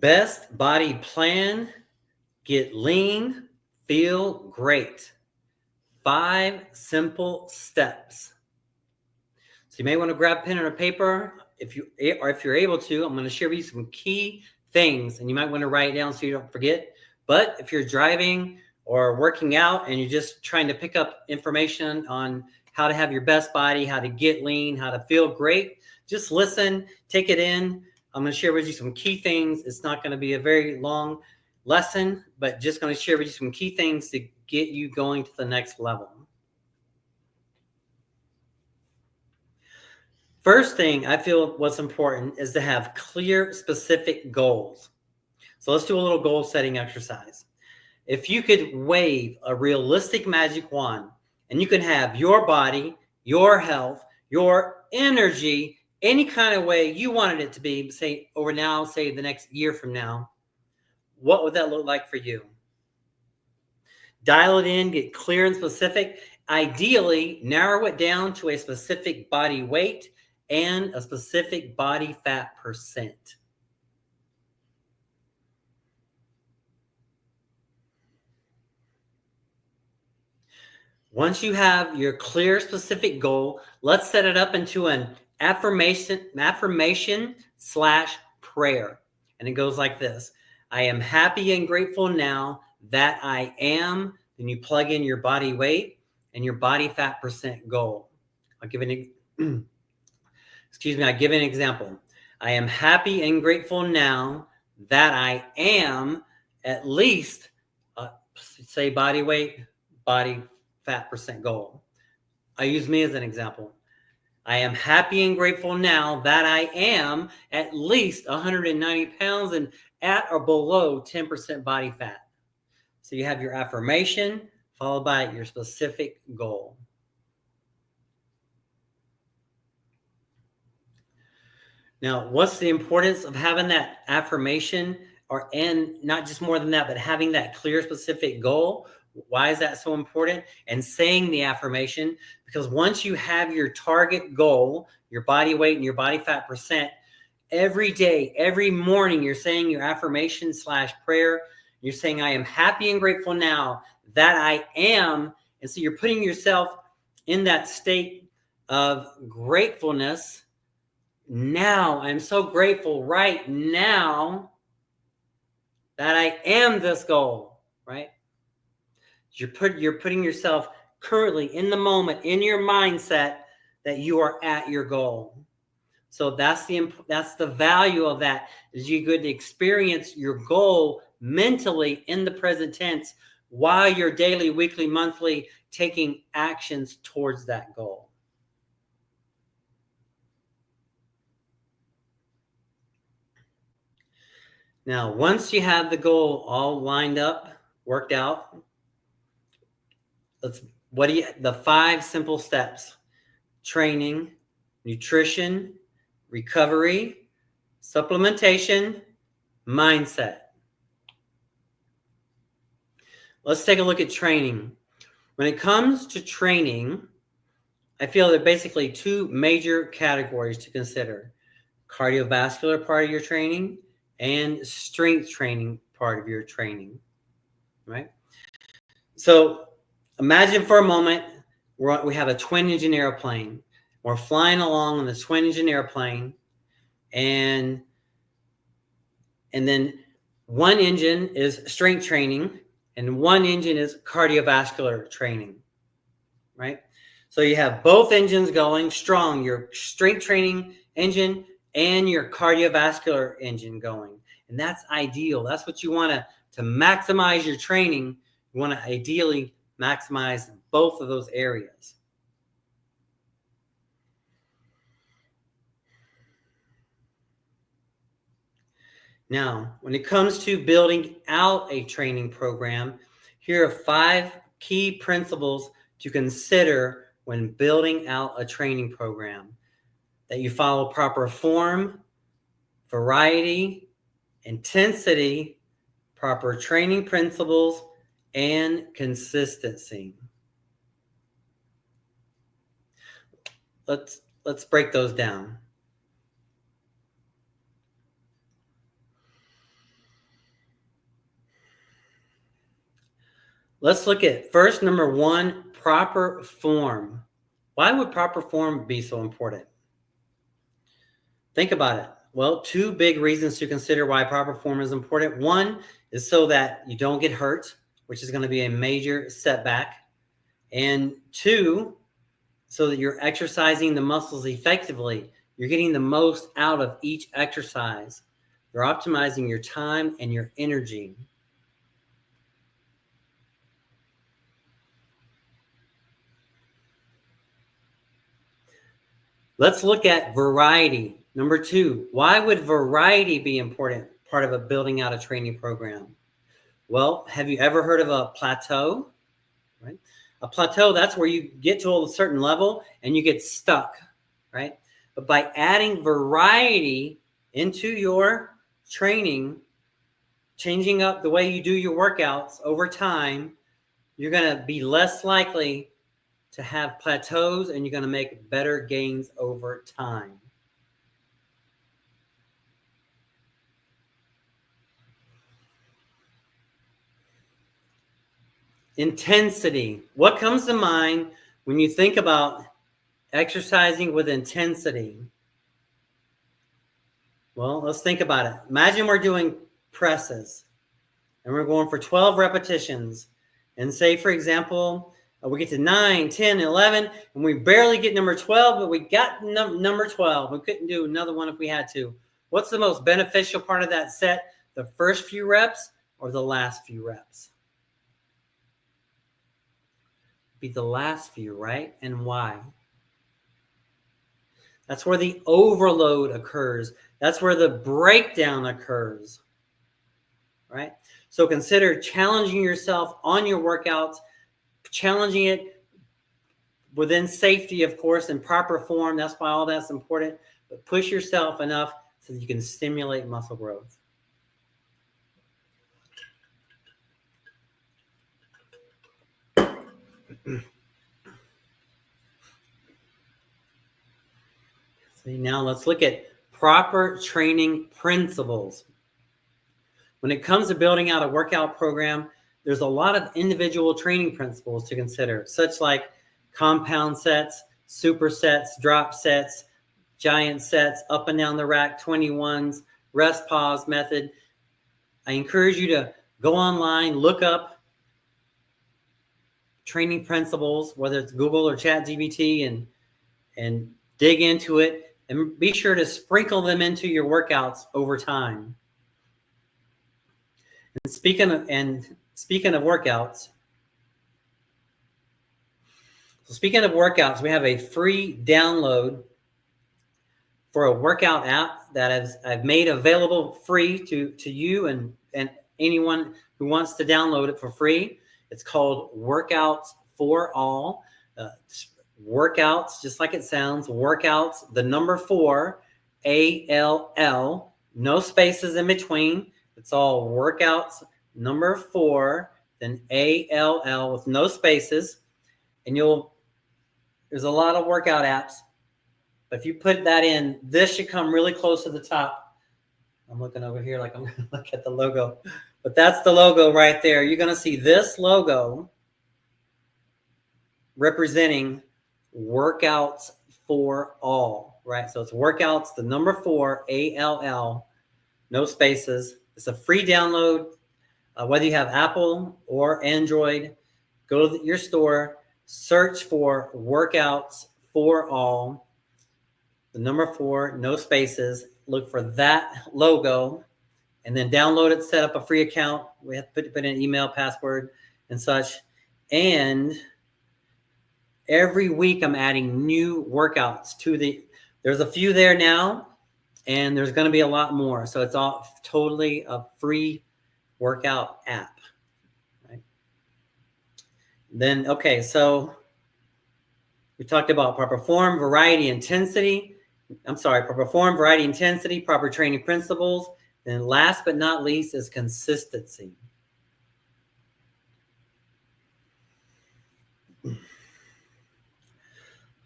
Best body plan, get lean, feel great. 5 simple steps. So you may want to grab pen and a paper. If you're able to, I'm going to share with you some key things, and you might want to write it down so you don't forget. But if you're driving or working out and you're just trying to pick up information on how to have your best body, how to get lean, how to feel great, just listen, take it in. I'm going to share with you some key things. It's not going to be a very long lesson, but just going to share with you some key things to get you going to the next level. First thing I feel what's important is to have clear, specific goals. So let's do a little goal setting exercise. If you could wave a realistic magic wand and you could have your body, your health, your energy, any kind of way you wanted it to be, say over now, say the next year from now, what would that look like for you? Dial it in, get clear and specific. Ideally, narrow it down to a specific body weight and a specific body fat percent. Once you have your clear, specific goal, let's set it up into an affirmation slash prayer. And it goes like this. I am happy and grateful now that I am. Then you plug in your body weight and your body fat percent goal. I'll give an example. I am happy and grateful now that I am at least, say body weight, body fat percent goal. I use me as an example. I am happy and grateful now that I am at least 190 pounds and at or below 10% body fat. So you have your affirmation followed by your specific goal. Now, what's the importance of having that affirmation and not just more than that, but having that clear, specific goal? Why is that so important? And saying the affirmation, because once you have your target goal, your body weight and your body fat percent, every day, every morning, you're saying your affirmation slash prayer. You're saying, I am happy and grateful now that I am. And so you're putting yourself in that state of gratefulness. Now, I'm so grateful right now that I am this goal, right? You're putting yourself currently in the moment, in your mindset that you are at your goal. So that's the value of that, is you get to experience your goal mentally in the present tense while you're daily, weekly, monthly taking actions towards that goal. Now, once you have the goal all lined up, worked out, the 5 simple steps: training, nutrition, recovery, supplementation, mindset. Let's take a look at training. When it comes to training, I feel there are basically 2 major categories to consider: cardiovascular part of your training and strength training part of your training, right? So imagine for a moment we have a twin-engine airplane. We're flying along on the twin-engine airplane, and then one engine is strength training and one engine is cardiovascular training, right? So you have both engines going strong, your strength training engine and your cardiovascular engine going. And that's ideal. That's what you want to maximize your training. You want to ideally maximize both of those areas. Now, when it comes to building out a training program, here are 5 key principles to consider when building out a training program. That you follow proper form, variety, intensity, proper training principles, and consistency. Let's break those down. Let's look at first, number one, proper form. Why would proper form be so important? Think about it. Well, two big reasons to consider why proper form is important. One is so that you don't get hurt, which is going to be a major setback. And two, so that you're exercising the muscles effectively. You're getting the most out of each exercise. You're optimizing your time and your energy. Let's look at variety. Number two, why would variety be important part of building out a training program? Well, have you ever heard of a plateau? Right? A plateau, that's where you get to a certain level and you get stuck, right? But by adding variety into your training, changing up the way you do your workouts over time, you're going to be less likely to have plateaus and you're going to make better gains over time. Intensity. What comes to mind when you think about exercising with intensity? Well, let's think about it. Imagine we're doing presses and we're going for 12 repetitions. And say, for example, we get to 9, 10, 11, and we barely get number 12, but we got number 12. We couldn't do another one if we had to. What's the most beneficial part of that set? The first few reps or the last few reps? Be the last few, right? And why? That's where the overload occurs. That's where the breakdown occurs, right? So consider challenging yourself on your workouts, challenging it within safety, of course, in proper form. That's why all that's important. But push yourself enough so that you can stimulate muscle growth. Now let's look at proper training principles. When it comes to building out a workout program, there's a lot of individual training principles to consider, such like compound sets, supersets, drop sets, giant sets, up and down the rack, 21s, rest pause method. I encourage you to go online, look up training principles, whether it's Google or ChatGPT, and dig into it. And be sure to sprinkle them into your workouts over time. And speaking of workouts, we have a free download for a workout app that I've made available free to you and anyone who wants to download it for free. It's called Workouts for All. Workouts, just like it sounds, workouts, the number 4, ALL, no spaces in between. It's all workouts, number 4, then ALL with no spaces. And there's a lot of workout apps, but if you put that in, this should come really close to the top. I'm looking over here like I'm going to look at the logo, but that's the logo right there. You're going to see this logo representing Workouts for All, right? So it's workouts, the number 4, ALL, no spaces. It's a free download. Whether you have Apple or Android, go to your store, search for Workouts for All, the number 4, no spaces. Look for that logo, and then download it, set up a free account. We have to put in an email, password, and such. And every week I'm adding new workouts to there's a few there now, and there's going to be a lot more. So it's all totally a free workout app, right? Then, okay, so we talked about proper form, variety, intensity. Proper form, variety, intensity, proper training principles. And last but not least is consistency.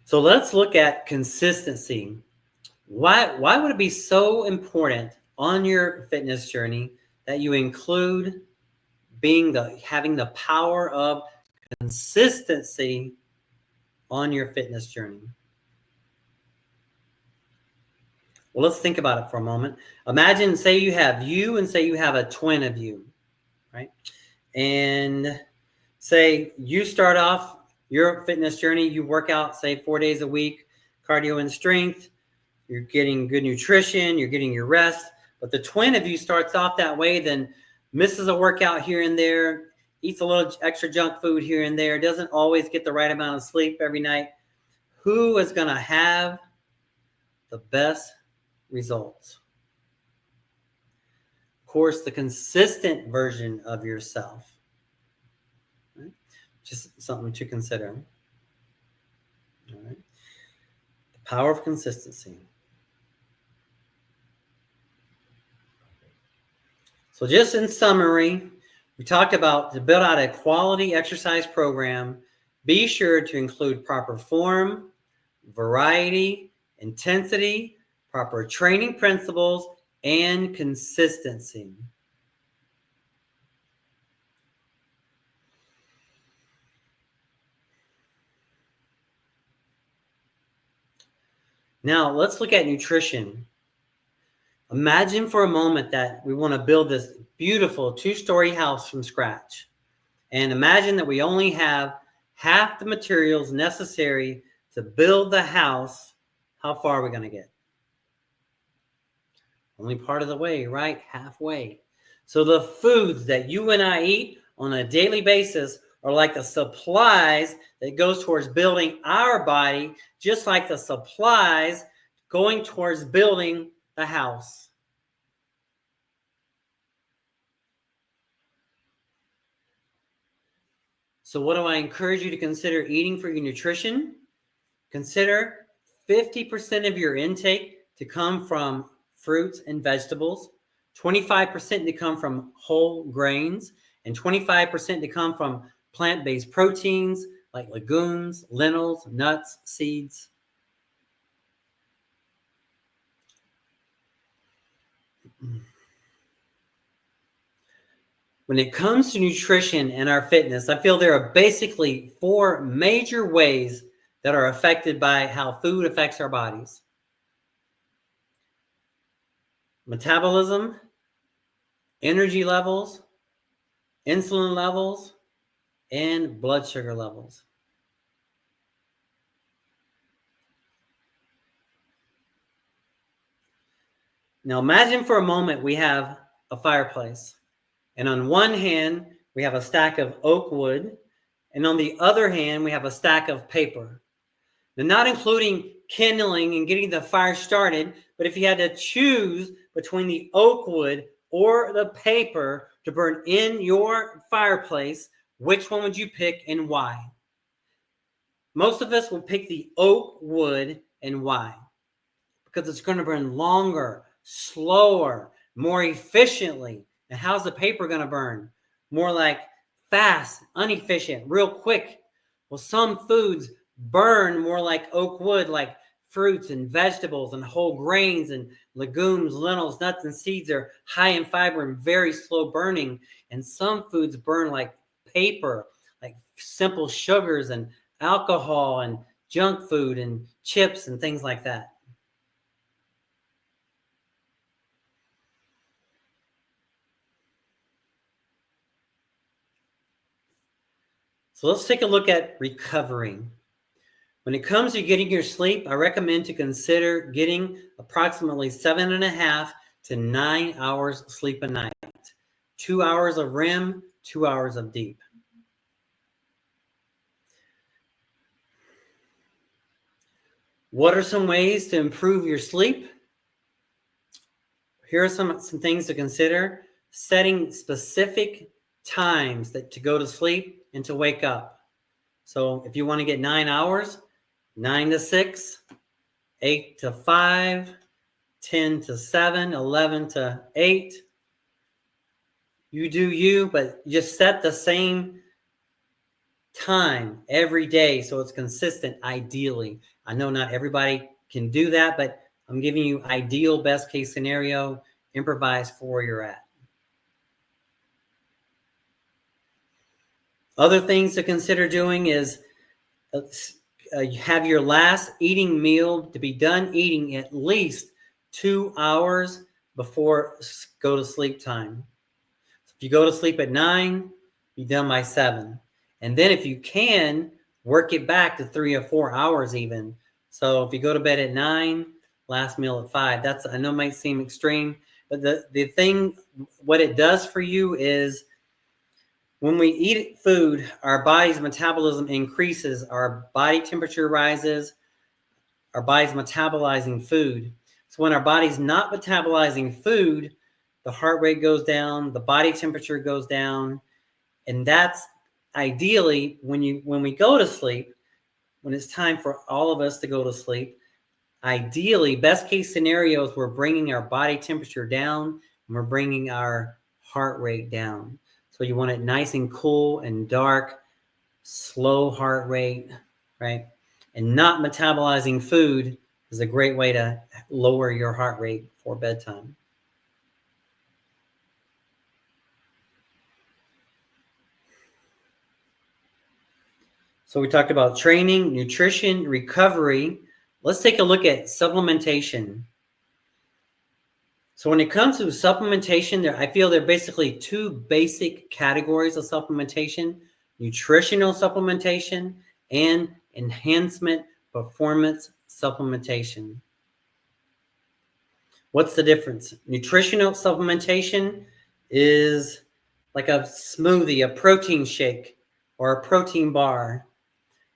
So let's look at consistency. Why would it be so important on your fitness journey that you include having the power of consistency on your fitness journey. Well, let's think about it for a moment. Imagine, say you have a twin of you, right? And say you start off your fitness journey, you work out, say 4 days a week, cardio and strength, you're getting good nutrition, you're getting your rest, but the twin of you starts off that way, then misses a workout here and there, eats a little extra junk food here and there, doesn't always get the right amount of sleep every night. Who is going to have the best results? Of course, the consistent version of yourself. Right? Just something to consider. All right. The power of consistency. So just in summary, we talked about to build out a quality exercise program, be sure to include proper form, variety, intensity, proper training principles, and consistency. Now, let's look at nutrition. Imagine for a moment that we want to build this beautiful 2-story house from scratch. And imagine that we only have half the materials necessary to build the house. How far are we going to get? Only part of the way, right? Halfway. So the foods that you and I eat on a daily basis are like the supplies that goes towards building our body, just like the supplies going towards building the house. So what do I encourage you to consider eating for your nutrition? Consider 50% of your intake to come from fruits and vegetables, 25% to come from whole grains, and 25% to come from plant-based proteins like legumes, lentils, nuts, seeds. When it comes to nutrition and our fitness, I feel there are basically 4 major ways that are affected by how food affects our bodies. Metabolism, energy levels, insulin levels, and blood sugar levels. Now imagine for a moment we have a fireplace. And on one hand, we have a stack of oak wood. And on the other hand, we have a stack of paper. Now, not including kindling and getting the fire started, but if you had to choose between the oak wood or the paper to burn in your fireplace, which one would you pick and why? Most of us will pick the oak wood, and why? Because it's going to burn longer, slower, more efficiently. And how's the paper going to burn? More like fast, inefficient, real quick. Well, some foods burn more like oak wood, like fruits and vegetables and whole grains and legumes, lentils, nuts, and seeds are high in fiber and very slow burning. And some foods burn like paper, like simple sugars and alcohol and junk food and chips and things like that. So let's take a look at recovering. When it comes to getting your sleep, I recommend to consider getting approximately 7.5 to 9 hours sleep a night. 2 hours of REM, 2 hours of deep. What are some ways to improve your sleep? Here are some things to consider. Setting specific times to go to sleep and to wake up. So if you want to get 9 hours, 9 to 6, 8 to 5, 10 to 7, 11 to 8. You do you, but just set the same time every day so it's consistent, ideally. I know not everybody can do that, but I'm giving you ideal best case scenario, improvise for where you're at. Other things to consider doing is have your last eating meal to be done eating at least 2 hours before go to sleep time. So if you go to sleep at 9, be done by 7. And then if you can, work it back to 3 or 4 hours even. So if you go to bed at 9, last meal at 5. That's, I know it might seem extreme, but the thing, what it does for you is when we eat food, our body's metabolism increases, our body temperature rises, our body's metabolizing food. So when our body's not metabolizing food, the heart rate goes down, the body temperature goes down, and that's ideally when we go to sleep, when it's time for all of us to go to sleep, ideally, best case scenarios, we're bringing our body temperature down and we're bringing our heart rate down. So you want it nice and cool and dark, slow heart rate, right? And not metabolizing food is a great way to lower your heart rate for bedtime. So we talked about training, nutrition, recovery. Let's take a look at supplementation. So when it comes to supplementation, I feel there are basically two basic categories of supplementation: nutritional supplementation and enhancement performance supplementation. What's the difference? Nutritional supplementation is like a smoothie, a protein shake, or a protein bar.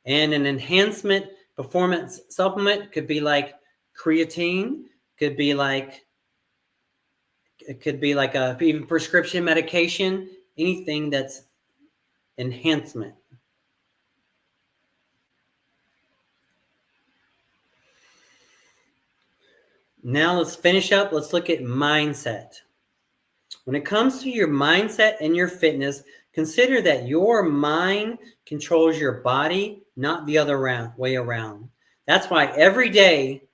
And an enhancement performance supplement could be like creatine, could be like a even prescription medication, anything that's enhancement. Now let's finish up. Let's look at mindset. When it comes to your mindset and your fitness, consider that your mind controls your body, not the other way around. That's why every day,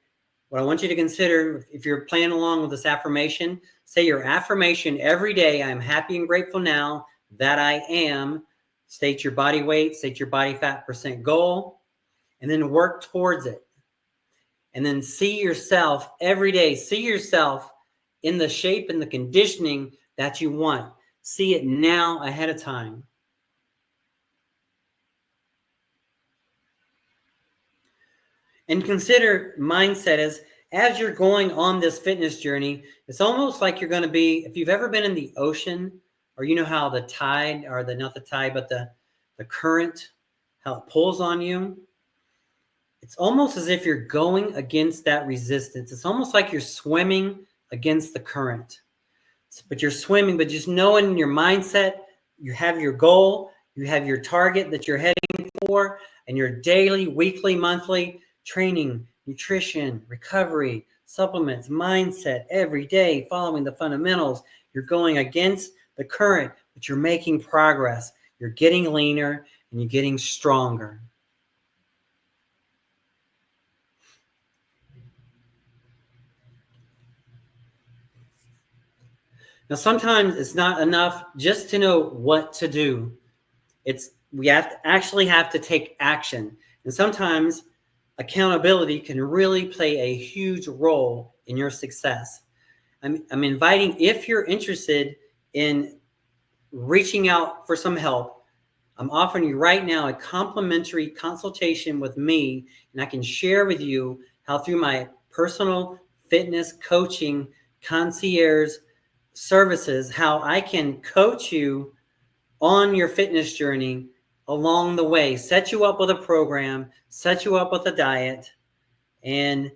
what I want you to consider, if you're playing along with this affirmation, say your affirmation every day: I'm happy and grateful now that I am. State your body weight, state your body fat percent goal, and then work towards it. And then see yourself every day. See yourself in the shape and the conditioning that you want. See it now ahead of time. And consider mindset as you're going on this fitness journey, it's almost like you're going to be, if you've ever been in the ocean, or you know how the tide, or not the tide, but the current, how it pulls on you. It's almost as if you're going against that resistance. It's almost like you're swimming against the current. But you're swimming, but just knowing in your mindset, you have your goal, you have your target that you're heading for, and your daily, weekly, monthly training, nutrition, recovery, supplements, mindset, every day, following the fundamentals. You're going against the current, but you're making progress. You're getting leaner and you're getting stronger. Now, sometimes it's not enough just to know what to do. We actually have to take action. And sometimes accountability can really play a huge role in your success. I'm inviting, if you're interested in reaching out for some help, I'm offering you right now a complimentary consultation with me, and I can share with you how through my personal fitness coaching concierge services, how I can coach you on your fitness journey along the way, set you up with a program, set you up with a diet, and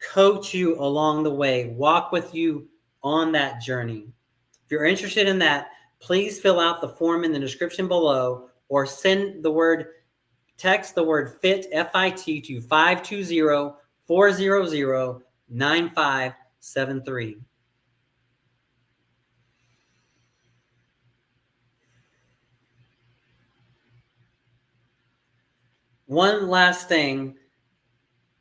coach you along the way, walk with you on that journey. If you're interested in that, please fill out the form in the description below, or text the word FIT, F-I-T, to 520-400-9573. One last thing,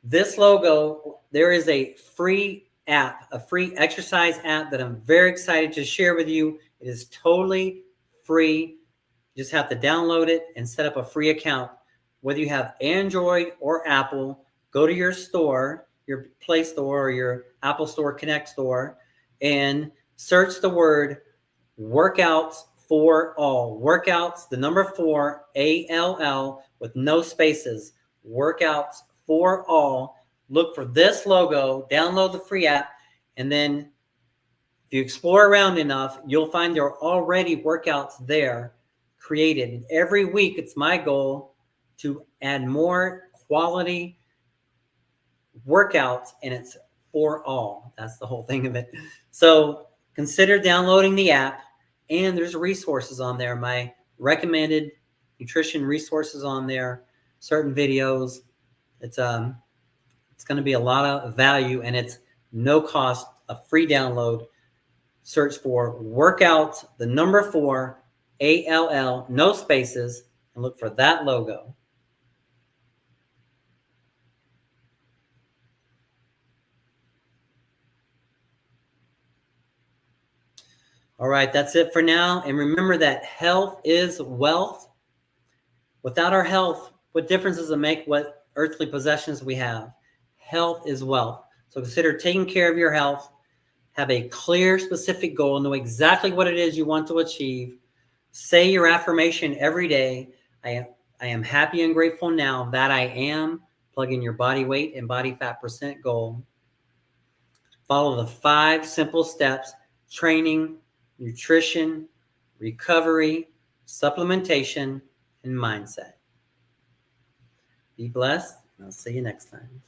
this logo, there is a free app, a free exercise app that I'm very excited to share with you. It is totally free. You just have to download it and set up a free account. Whether you have Android or Apple, go to your store, your Play Store or your Apple Store Connect store, and search the word Workouts for All. Workouts, the number 4, ALL, with no spaces. Workouts for All. Look for this logo, download the free app, and then if you explore around enough, you'll find there are already workouts there created. And every week, it's my goal to add more quality workouts, and it's for all. That's the whole thing of it. So consider downloading the app, and there's resources on there. My recommended nutrition resources on there, certain videos. It's going to be a lot of value, and it's no cost, a free download. Search for workouts, the number 4, ALL, no spaces, and look for that logo. All right, that's it for now. And remember that health is wealth. Without our health, what difference does it make what earthly possessions we have? Health is wealth. So consider taking care of your health. Have a clear, specific goal. Know exactly what it is you want to achieve. Say your affirmation every day. I am happy and grateful now that I am. Plug in your body weight and body fat percent goal. Follow the 5 simple steps: training, nutrition, recovery, supplementation, and mindset. Be blessed, and I'll see you next time.